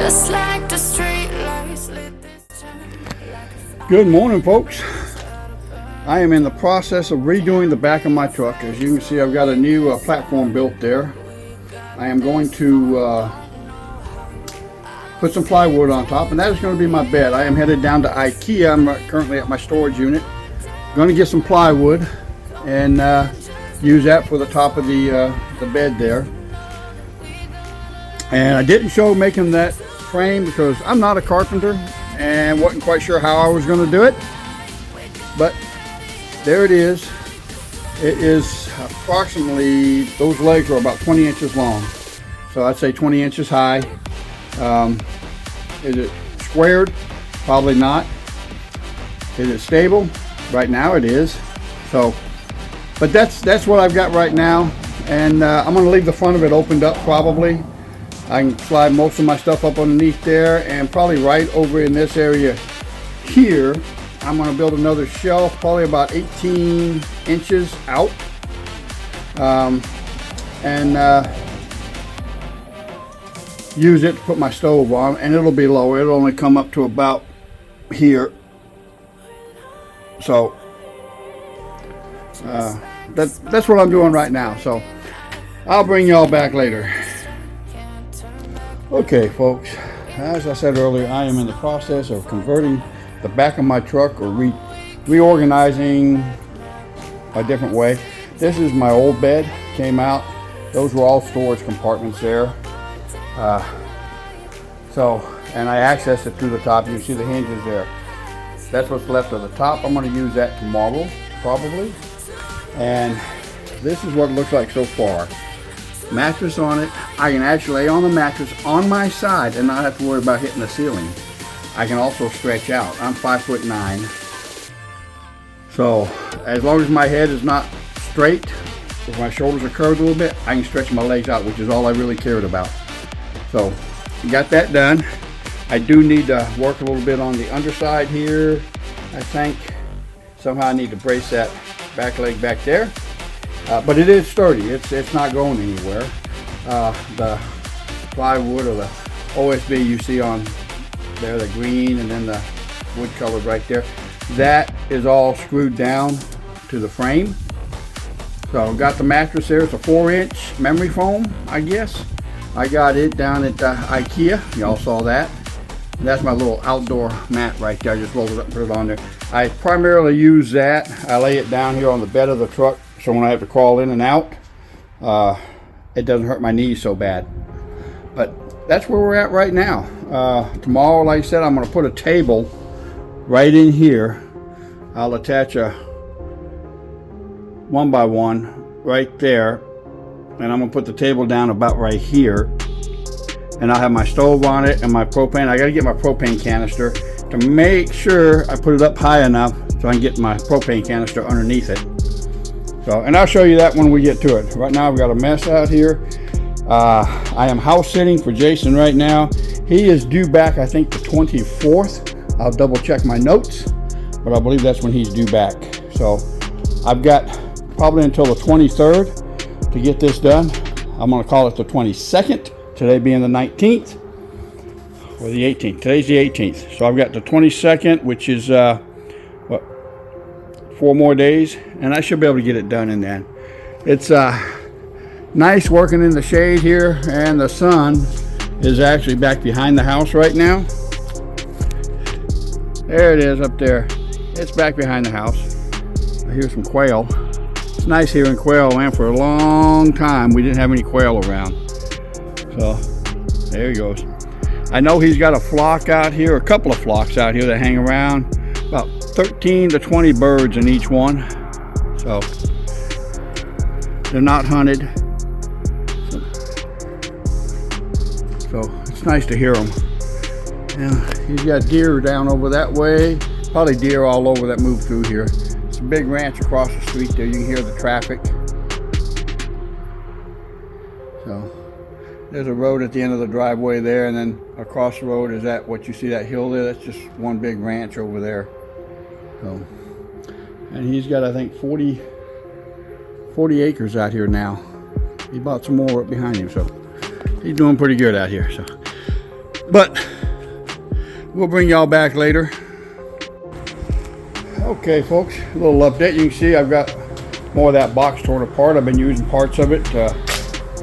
just like the street lights lit this town like a fire. Good morning, folks. I am in the process of redoing the back of my truck. As you can see, I've got a new platform built there. I am going to put some plywood on top, and that is going to be my bed. I am headed down to IKEA. I'm currently at my storage unit. Going to get some plywood and use that for the top of the bed there. And I didn't show making that frame because I'm not a carpenter and wasn't quite sure how I was going to do it. But there it is. It is approximately, those legs are about 20 inches long. So I'd say 20 inches high. Is it squared? Probably not. Is it stable? Right now it is. So, but that's what I've got right now. And I'm going to leave the front of it opened up probably. I can slide most of my stuff up underneath there, and probably right over in this area here, I'm going to build another shelf, probably about 18 inches out. Use it to put my stove on, and it'll be lower. It'll only come up to about here. So that's what I'm doing right now. So I'll bring y'all back later. Okay, folks, as I said earlier, I am in the process of converting the back of my truck, or reorganizing a different way. This is my old bed, came out. Those were all storage compartments there. And I accessed it through the top. You can see the hinges there. That's what's left of the top. I'm going to use that tomorrow, probably. And this is what it looks like so far. Mattress on it. I can actually lay on the mattress on my side and not have to worry about hitting the ceiling. I can also stretch out. I'm 5'9". So as long as my head is not straight, if my shoulders are curved a little bit, I can stretch my legs out, which is all I really cared about. So got that done. I do need to work a little bit on the underside here. I think somehow I need to brace that back leg back there. But it is sturdy. It's not going anywhere. The plywood or the OSB you see on there, the green and then the wood colored right there, that is all screwed down to the frame. So I've got the mattress there. It's a 4-inch memory foam, I guess. I got it down at IKEA. Y'all saw that. And that's my little outdoor mat right there. I just rolled it up and put it on there. I primarily use that. I lay it down here on the bed of the truck, so when I have to crawl in and out, it doesn't hurt my knees so bad. But that's where we're at right now. Tomorrow, like I said, I'm going to put a table right in here. I'll attach a 1x1 right there, and I'm going to put the table down about right here. And I'll have my stove on it and my propane. I got to get my propane canister to make sure I put it up high enough so I can get my propane canister underneath it. So, and I'll show you that when we get to it. Right now I've got a mess out here. I am house sitting for Jason right now. He is due back, I think, the 24th. I'll double check my notes, but I believe that's when he's due back. So I've got probably until the 23rd to get this done. I'm going to call it the 22nd. Today being the 19th or the 18th. Today's the 18th. So I've got the 22nd, which is 4 more days, and I should be able to get it done in then. It's nice working in the shade here, and the sun is actually back behind the house right now. There it is up there. It's back behind the house. I hear some quail. It's nice hearing quail, man. For a long time we didn't have any quail around. So there he goes. I know he's got a flock out here, a couple of flocks out here that hang around. About 13 to 20 birds in each one. So they're not hunted. So it's nice to hear them. Yeah, he's got deer down over that way. Probably deer all over that move through here. It's a big ranch across the street there. You can hear the traffic. So there's a road at the end of the driveway there, and then across the road is that what you see, that hill there. That's just one big ranch over there. So, and he's got, I think, 40 acres out here now. He bought some more up behind him, so he's doing pretty good out here. So But we'll bring y'all back later. Okay, folks, a little update. You can see I've got more of that box torn apart. I've been using parts of it to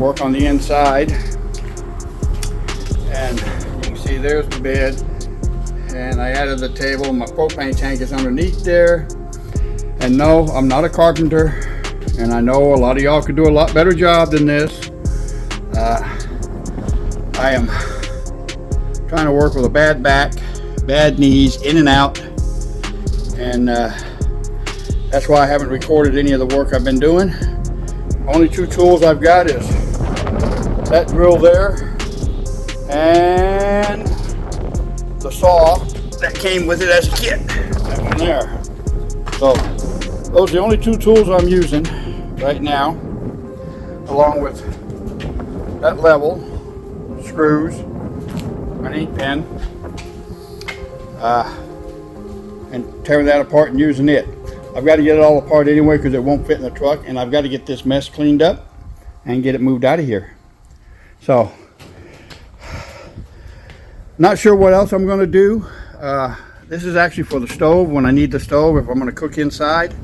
work on the inside. And you can see there's the bed. And I added the table. My propane tank is underneath there. And no, I'm not a carpenter. And I know a lot of y'all could do a lot better job than this. I am trying to work with a bad back, bad knees, in and out. And that's why I haven't recorded any of the work I've been doing. Only two tools I've got is that drill there and the saw that came with it as a kit. That one there. So those are the only two tools I'm using right now, along with that level, screws, an ink pen, and tearing that apart and using it. I've got to get it all apart anyway because it won't fit in the truck, and I've got to get this mess cleaned up and get it moved out of here. So, not sure what else I'm going to do. This is actually for the stove when I need the stove if I'm going to cook inside.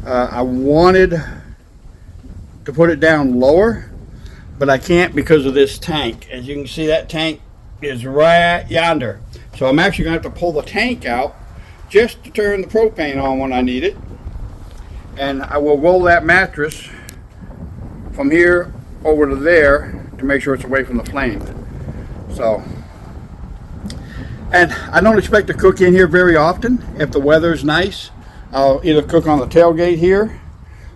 I wanted to put it down lower, but I can't because of this tank. As you can see, that tank is right yonder. So I'm actually going to have to pull the tank out just to turn the propane on when I need it. And I will roll that mattress from here over to there to make sure it's away from the flame. So, and I don't expect to cook in here very often. If the weather's nice, I'll either cook on the tailgate here,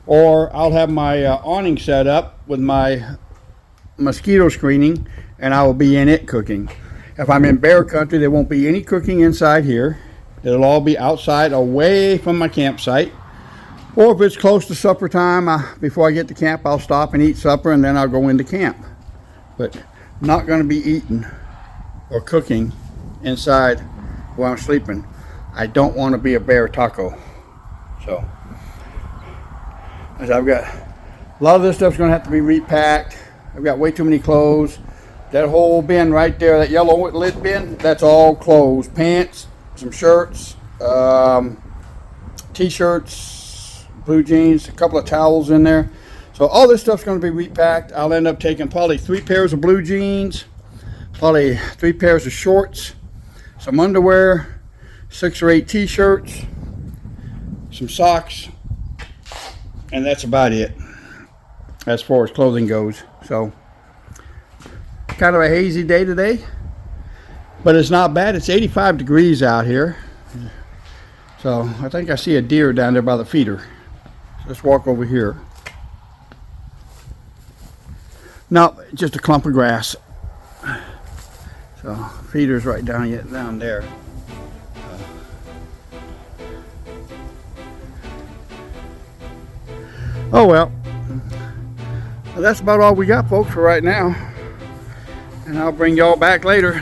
or I'll have my awning set up with my mosquito screening, and I will be in it cooking. If I'm in bear country, there won't be any cooking inside here. It'll all be outside, away from my campsite. Or if it's close to supper time, before I get to camp, I'll stop and eat supper, and then I'll go into camp. But not going to be eating or cooking inside while I'm sleeping. I don't want to be a bear taco. So, as I've got a lot of this stuff's going to have to be repacked. I've got way too many clothes. That whole bin right there, that yellow lid bin, that's all clothes. Pants, some shirts, t-shirts, blue jeans, a couple of towels in there. So all this stuff's going to be repacked. I'll end up taking probably 3 pairs of blue jeans, probably 3 pairs of shorts, some underwear, 6 or 8 t-shirts, some socks, and that's about it as far as clothing goes. So kind of a hazy day today, but it's not bad. It's 85 degrees out here. So I think I see a deer down there by the feeder. So let's walk over here. No, just a clump of grass. So feeder's right down there. Oh well, that's about all we got, folks, for right now. And I'll bring y'all back later.